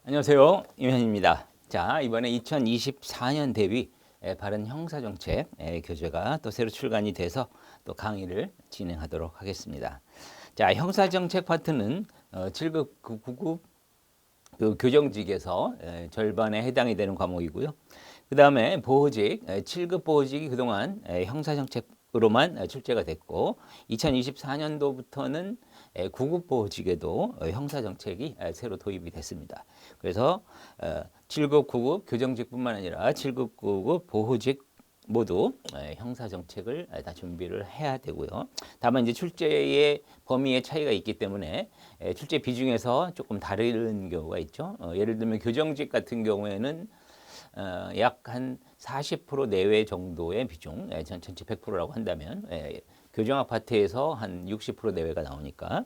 안녕하세요. 임현입니다. 자, 이번에 2024년 대비 바른 형사정책 교재가 또 새로 출간이 돼서 또 강의를 진행하도록 하겠습니다. 자, 형사정책 파트는 7급, 9급 그 교정직에서 절반에 해당이 되는 과목이고요. 그 다음에 보호직, 7급 보호직이 그동안 형사정책으로만 출제가 됐고 2024년도부터는 9급 보호직에도 형사정책이 새로 도입이 됐습니다. 그래서 7급, 9급 교정직뿐만 아니라 7급, 9급 보호직 모두 형사정책을 다 준비를 해야 되고요. 다만 이제 출제의 범위의 차이가 있기 때문에 출제 비중에서 조금 다른 경우가 있죠. 예를 들면 교정직 같은 경우에는 약 한 40% 내외 정도의 비중, 전체 100%라고 한다면 교정학 파트에서 한 60% 내외가 나오니까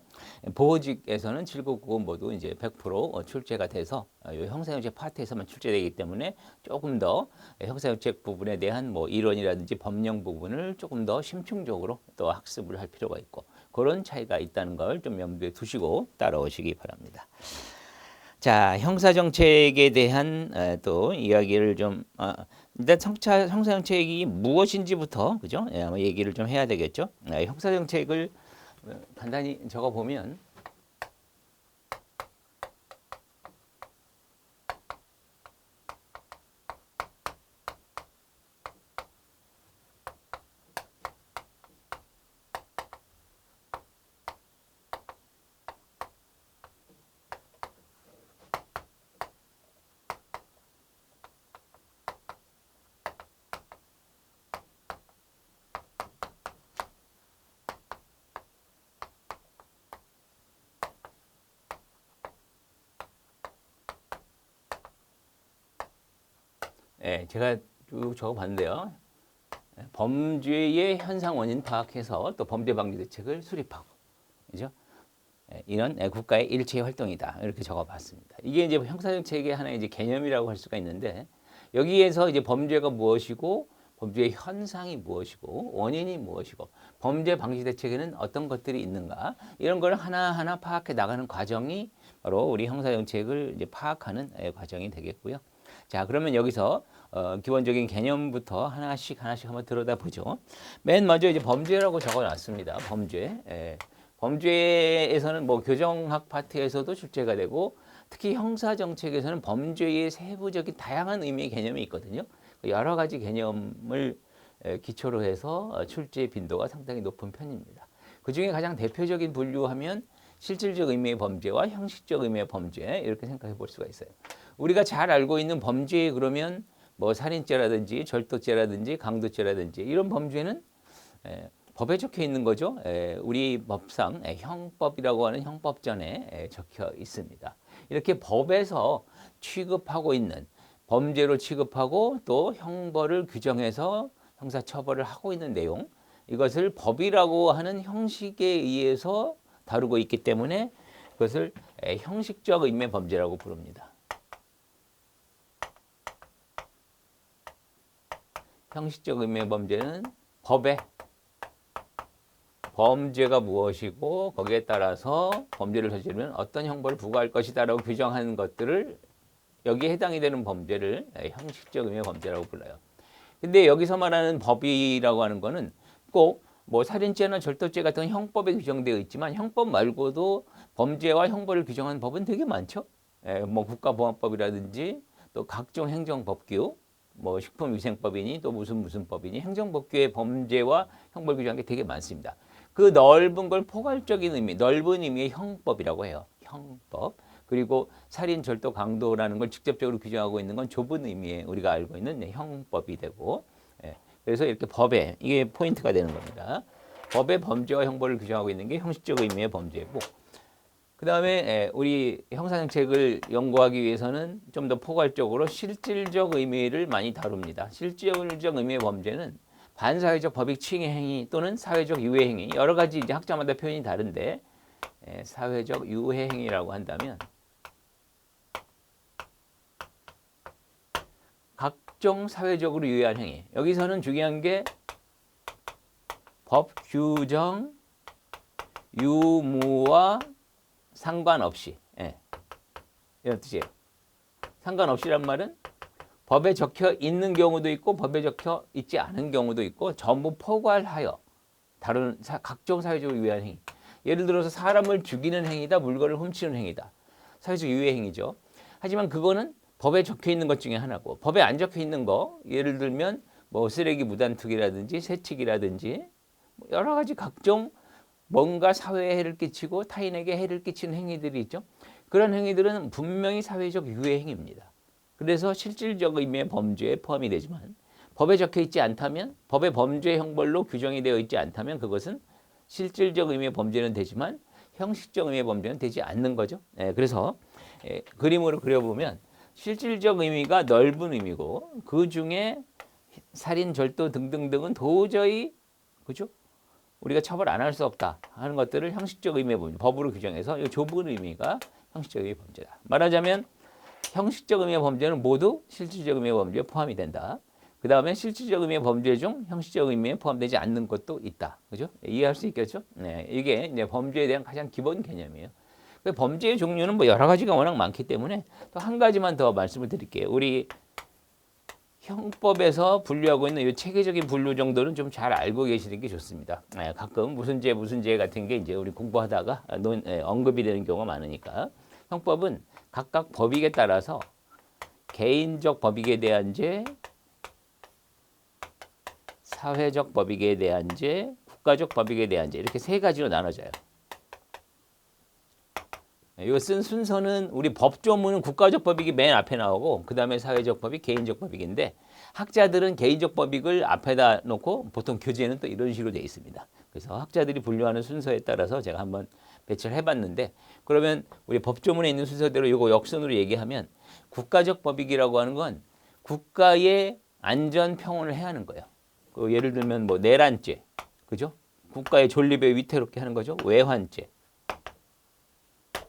보호직에서는 7급, 9급 모두 이제 100% 출제가 돼서 형사정책 파트에서만 출제되기 때문에 조금 더 형사정책 부분에 대한 뭐 이론이라든지 법령 부분을 조금 더 심층적으로 또 학습을 할 필요가 있고 그런 차이가 있다는 걸 좀 염두에 두시고 따라오시기 바랍니다. 자, 형사정책에 대한 또 이야기를 좀 일단 형사정책이 무엇인지부터 그죠? 아마 얘기를 좀 해야 되겠죠. 형사정책을 간단히 적어 보면 제가 쭉 적어 봤는데요. 범죄의 현상 원인 파악해서 또 범죄 방지 대책을 수립하고 그죠? 이런 국가의 일체 활동이다. 이렇게 적어봤습니다. 이게 이제 형사정책의 하나의 이제 개념이라고 할 수가 있는데 여기에서 이제 범죄가 무엇이고 범죄의 현상이 무엇이고 원인이 무엇이고 범죄 방지 대책에는 어떤 것들이 있는가 이런 걸 하나하나 파악해 나가는 과정이 바로 우리 형사정책을 이제 파악하는 과정이 되겠고요. 자, 그러면 여기서 기본적인 개념부터 하나씩 한번 들여다보죠. 맨 먼저 이제 범죄라고 적어놨습니다. 범죄. 범죄에서는 뭐 교정학 파트에서도 출제가 되고 특히 형사정책에서는 범죄의 세부적인 다양한 의미의 개념이 있거든요. 여러 가지 개념을 기초로 해서 출제 빈도가 상당히 높은 편입니다. 그 중에 가장 대표적인 분류하면 실질적 의미의 범죄와 형식적 의미의 범죄 이렇게 생각해 볼 수가 있어요. 우리가 잘 알고 있는 범죄 그러면 뭐 살인죄라든지 절도죄라든지 강도죄라든지 이런 범죄는 법에 적혀 있는 거죠. 우리 법상 형법이라고 하는 형법전에 적혀 있습니다. 이렇게 법에서 취급하고 있는 범죄로 취급하고 또 형벌을 규정해서 형사처벌을 하고 있는 내용 이것을 법이라고 하는 형식에 의해서 다루고 있기 때문에 그것을 형식적 의미의 범죄라고 부릅니다. 형식적 의미의 범죄는 법에 범죄가 무엇이고 거기에 따라서 범죄를 저지르면 어떤 형벌을 부과할 것이다라고 규정하는 것들을 여기에 해당이 되는 범죄를 형식적 의미의 범죄라고 불러요. 근데 여기서 말하는 법이라고 하는 거는 꼭 뭐 살인죄나 절도죄 같은 형법에 규정되어 있지만 형법 말고도 범죄와 형벌을 규정하는 법은 되게 많죠. 뭐 국가보안법이라든지 또 각종 행정법규, 뭐 식품위생법이니 또 무슨 법이니 행정법규의 범죄와 형벌 규정한 게 되게 많습니다. 그 넓은 걸 포괄적인 의미, 넓은 의미의 형법이라고 해요. 형법. 그리고 살인, 절도, 강도라는 걸 직접적으로 규정하고 있는 건 좁은 의미의 우리가 알고 있는 형법이 되고 그래서 이렇게 법에 이게 포인트가 되는 겁니다. 법의 범죄와 형벌을 규정하고 있는 게 형식적 의미의 범죄고 그 다음에 우리 형사정책을 연구하기 위해서는 좀 더 포괄적으로 실질적 의미를 많이 다룹니다. 실질적 의미의 범죄는 반사회적 법익 침해 행위 또는 사회적 유해 행위 여러 가지 이제 학자마다 표현이 다른데 사회적 유해 행위라고 한다면 각종 사회적으로 유해한 행위 여기서는 중요한 게 법 규정 유무와 상관없이 이런 뜻이에요. 상관없이란 말은 법에 적혀 있는 경우도 있고 법에 적혀 있지 않은 경우도 있고 전부 포괄하여 다른 각종 사회적 유해한 행위. 예를 들어서 사람을 죽이는 행위다, 물건을 훔치는 행위다. 사회적 유해 행위죠. 하지만 그거는 법에 적혀 있는 것 중에 하나고 법에 안 적혀 있는 거 예를 들면 뭐 쓰레기 무단 투기라든지 세칙이라든지 여러 가지 각종 뭔가 사회에 해를 끼치고 타인에게 해를 끼치는 행위들이 있죠. 그런 행위들은 분명히 사회적 유해 행위입니다. 그래서 실질적 의미의 범죄에 포함이 되지만 법에 적혀 있지 않다면 법의 범죄 형벌로 규정이 되어 있지 않다면 그것은 실질적 의미의 범죄는 되지만 형식적 의미의 범죄는 되지 않는 거죠. 그래서 그림으로 그려보면 실질적 의미가 넓은 의미고 그 중에 살인, 절도 등등등은 도저히 그죠? 우리가 처벌 안 할 수 없다 하는 것들을 형식적 의미의 범죄, 법으로 규정해서 이 좁은 의미가 형식적 의미의 범죄다. 말하자면 형식적 의미의 범죄는 모두 실질적 의미의 범죄에 포함이 된다. 그 다음에 실질적 의미의 범죄 중 형식적 의미에 포함되지 않는 것도 있다. 그죠? 이해할 수 있겠죠? 네, 이게 이제 범죄에 대한 가장 기본 개념이에요. 범죄의 종류는 뭐 여러 가지가 워낙 많기 때문에 또 한 가지만 더 말씀을 드릴게요. 우리 형법에서 분류하고 있는 이 체계적인 분류 정도는 좀 잘 알고 계시는 게 좋습니다. 가끔 무슨 죄 같은 게 이제 우리 공부하다가 언급이 되는 경우가 많으니까 형법은 각각 법익에 따라서 개인적 법익에 대한 죄, 사회적 법익에 대한 죄, 국가적 법익에 대한 죄 이렇게 세 가지로 나눠져요. 이거 쓴 순서는 우리 법조문은 국가적 법익이 맨 앞에 나오고 그 다음에 사회적 법익, 개인적 법익인데 학자들은 개인적 법익을 앞에다 놓고 보통 교재는 또 이런 식으로 되어 있습니다. 그래서 학자들이 분류하는 순서에 따라서 제가 한번 배치를 해봤는데 그러면 우리 법조문에 있는 순서대로 이거 역순으로 얘기하면 국가적 법익이라고 하는 건 국가의 안전 평온을 해야 하는 거예요. 예를 들면 뭐 내란죄, 그죠? 국가의 존립에 위태롭게 하는 거죠. 외환죄.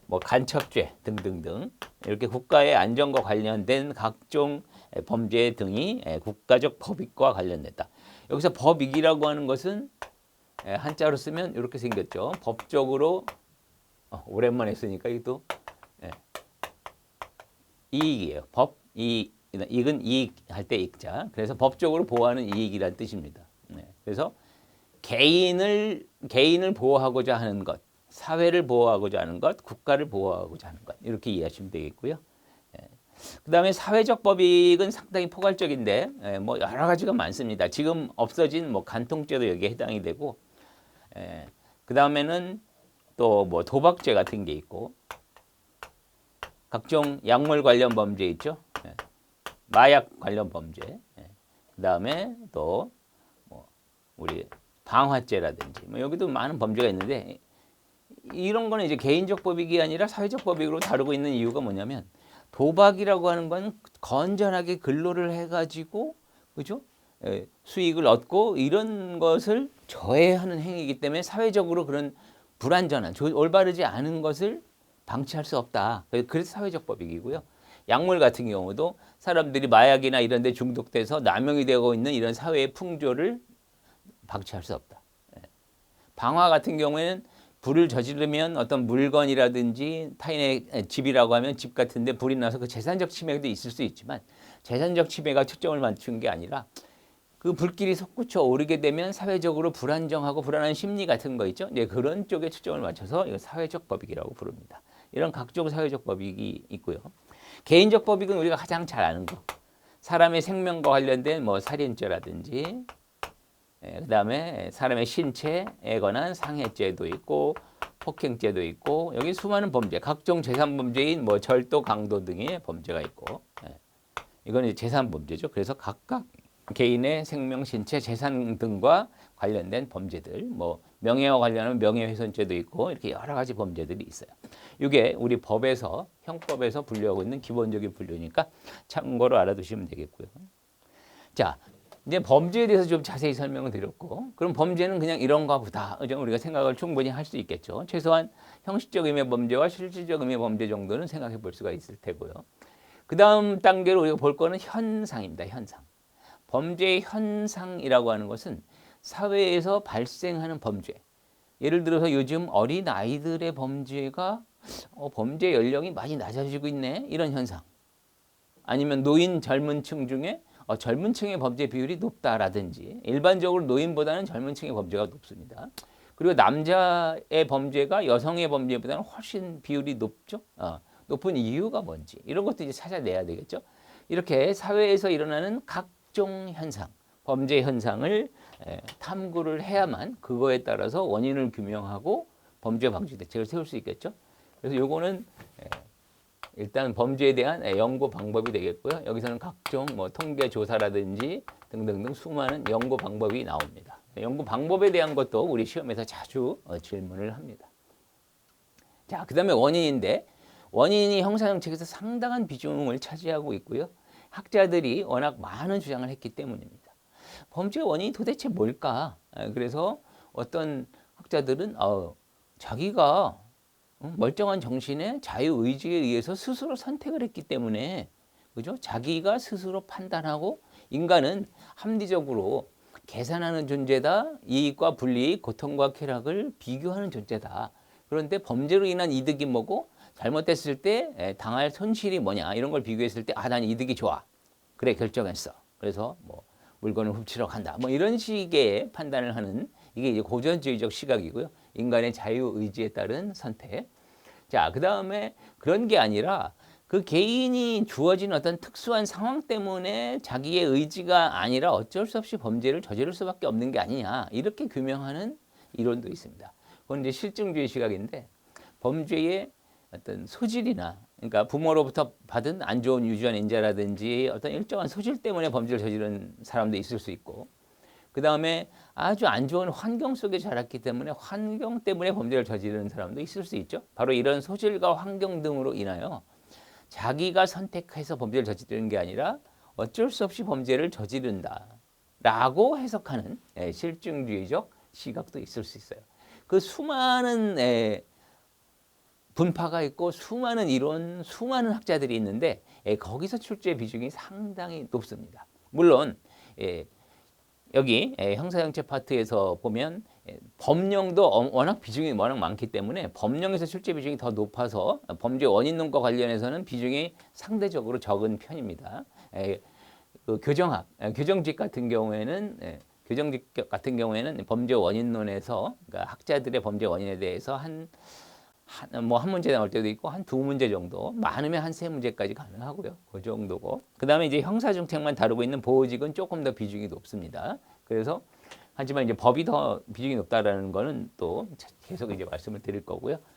뭐 간첩죄 등등등 이렇게 국가의 안전과 관련된 각종 범죄 등이 국가적 법익과 관련됐다. 여기서 법익이라고 하는 것은 한자로 쓰면 이렇게 생겼죠. 법적으로 오랜만에 쓰니까 이것도 이익이에요. 이익은 이익할 때 이익자. 그래서 법적으로 보호하는 이익이란 뜻입니다. 그래서 개인을 보호하고자 하는 것. 사회를 보호하고자 하는 것, 국가를 보호하고자 하는 것 이렇게 이해하시면 되겠고요. 그 다음에 사회적 법익은 상당히 포괄적인데 뭐 여러 가지가 많습니다. 지금 없어진 뭐 간통죄도 여기에 해당이 되고 그 다음에는 또 뭐 도박죄 같은 게 있고 각종 약물 관련 범죄 있죠. 마약 관련 범죄. 그 다음에 또 뭐 우리 방화죄라든지 뭐 여기도 많은 범죄가 있는데 이런 거는 이제 개인적 법익이 아니라 사회적 법익으로 다루고 있는 이유가 뭐냐면 도박이라고 하는 건 건전하게 근로를 해가지고 그죠? 수익을 얻고 이런 것을 저해하는 행위이기 때문에 사회적으로 그런 불안전한 올바르지 않은 것을 방치할 수 없다. 그래서 사회적 법익이고요. 약물 같은 경우도 사람들이 마약이나 이런 데 중독돼서 남용이 되고 있는 이런 사회의 풍조를 방치할 수 없다. 방화 같은 경우에는 불을 저지르면 어떤 물건이라든지 타인의 집이라고 하면 집 같은데 불이 나서 그 재산적 침해도 있을 수 있지만 재산적 침해가 초점을 맞춘 게 아니라 그 불길이 솟구쳐 오르게 되면 사회적으로 불안정하고 불안한 심리 같은 거 있죠. 이제 그런 쪽에 초점을 맞춰서 이거 사회적 법익이라고 부릅니다. 이런 각종 사회적 법익이 있고요. 개인적 법익은 우리가 가장 잘 아는 거. 사람의 생명과 관련된 뭐 살인죄라든지 그 다음에 사람의 신체에 관한 상해죄도 있고 폭행죄도 있고 여기 수많은 범죄, 각종 재산 범죄인 뭐 절도, 강도 등의 범죄가 있고 이거는 재산 범죄죠. 그래서 각각 개인의 생명, 신체, 재산 등과 관련된 범죄들, 뭐 명예와 관련한 명예훼손죄도 있고 이렇게 여러 가지 범죄들이 있어요. 이게 우리 법에서 형법에서 분류하고 있는 기본적인 분류니까 참고로 알아두시면 되겠고요. 자. 이제 범죄에 대해서 좀 자세히 설명을 드렸고 그럼 범죄는 그냥 이런가 보다 우리가 생각을 충분히 할 수 있겠죠. 최소한 형식적 의미의 범죄와 실질적 의미의 범죄 정도는 생각해 볼 수가 있을 테고요. 그 다음 단계로 우리가 볼 거는 현상입니다. 현상. 범죄의 현상이라고 하는 것은 사회에서 발생하는 범죄. 예를 들어서 요즘 어린 아이들의 범죄가 범죄 연령이 많이 낮아지고 있네 이런 현상. 아니면 노인 젊은 층 중에 젊은 층의 범죄 비율이 높다라든지 일반적으로 노인보다는 젊은 층의 범죄가 높습니다. 그리고 남자의 범죄가 여성의 범죄보다는 훨씬 비율이 높죠. 높은 이유가 뭔지 이런 것도 이제 찾아내야 되겠죠. 이렇게 사회에서 일어나는 각종 현상, 범죄 현상을 탐구를 해야만 그거에 따라서 원인을 규명하고 범죄 방지 대책을 세울 수 있겠죠. 그래서 요거는 일단 범죄에 대한 연구 방법이 되겠고요. 여기서는 각종 뭐 통계 조사라든지 등등등 수많은 연구 방법이 나옵니다. 연구 방법에 대한 것도 우리 시험에서 자주 질문을 합니다. 자, 그다음에 원인인데 원인이 형사정책에서 상당한 비중을 차지하고 있고요. 학자들이 워낙 많은 주장을 했기 때문입니다. 범죄 원인이 도대체 뭘까? 그래서 어떤 학자들은 자기가 멀쩡한 정신의 자유의지에 의해서 스스로 선택을 했기 때문에 그죠? 자기가 스스로 판단하고 인간은 합리적으로 계산하는 존재다. 이익과 불이익, 고통과 쾌락을 비교하는 존재다. 그런데 범죄로 인한 이득이 뭐고 잘못됐을 때 당할 손실이 뭐냐 이런 걸 비교했을 때 난 이득이 좋아. 그래 결정했어. 그래서 뭐 물건을 훔치러 간다. 뭐 이런 식의 판단을 하는 이게 이제 고전주의적 시각이고요. 인간의 자유의지에 따른 선택. 자, 그 다음에 그런 게 아니라 그 개인이 주어진 어떤 특수한 상황 때문에 자기의 의지가 아니라 어쩔 수 없이 범죄를 저지를 수밖에 없는 게 아니냐. 이렇게 규명하는 이론도 있습니다. 그건 이제 실증주의 시각인데 범죄의 어떤 소질이나 그러니까 부모로부터 받은 안 좋은 유전 인자라든지 어떤 일정한 소질 때문에 범죄를 저지른 사람도 있을 수 있고 그 다음에 아주 안 좋은 환경 속에 자랐기 때문에 환경 때문에 범죄를 저지르는 사람도 있을 수 있죠. 바로 이런 소질과 환경 등으로 인하여 자기가 선택해서 범죄를 저지르는 게 아니라 어쩔 수 없이 범죄를 저지른다라고 해석하는 실증주의적 시각도 있을 수 있어요. 그 수많은 분파가 있고 수많은 이론, 수많은 학자들이 있는데 거기서 출제 비중이 상당히 높습니다. 물론 여기 형사정책 파트에서 보면 법령도 워낙 비중이 워낙 많기 때문에 법령에서 출제 비중이 더 높아서 범죄 원인론과 관련해서는 비중이 상대적으로 적은 편입니다. 그 교정학, 교정직 같은 경우에는 범죄 원인론에서 그러니까 학자들의 범죄 원인에 대해서 한 문제 나올 때도 있고 한 두 문제 정도, 많으면 한 세 문제까지 가능하고요. 그 정도고. 그다음에 이제 형사정책만 다루고 있는 보호직은 조금 더 비중이 높습니다. 그래서 하지만 이제 법이 더 비중이 높다라는 거는 또 계속 이제 말씀을 드릴 거고요.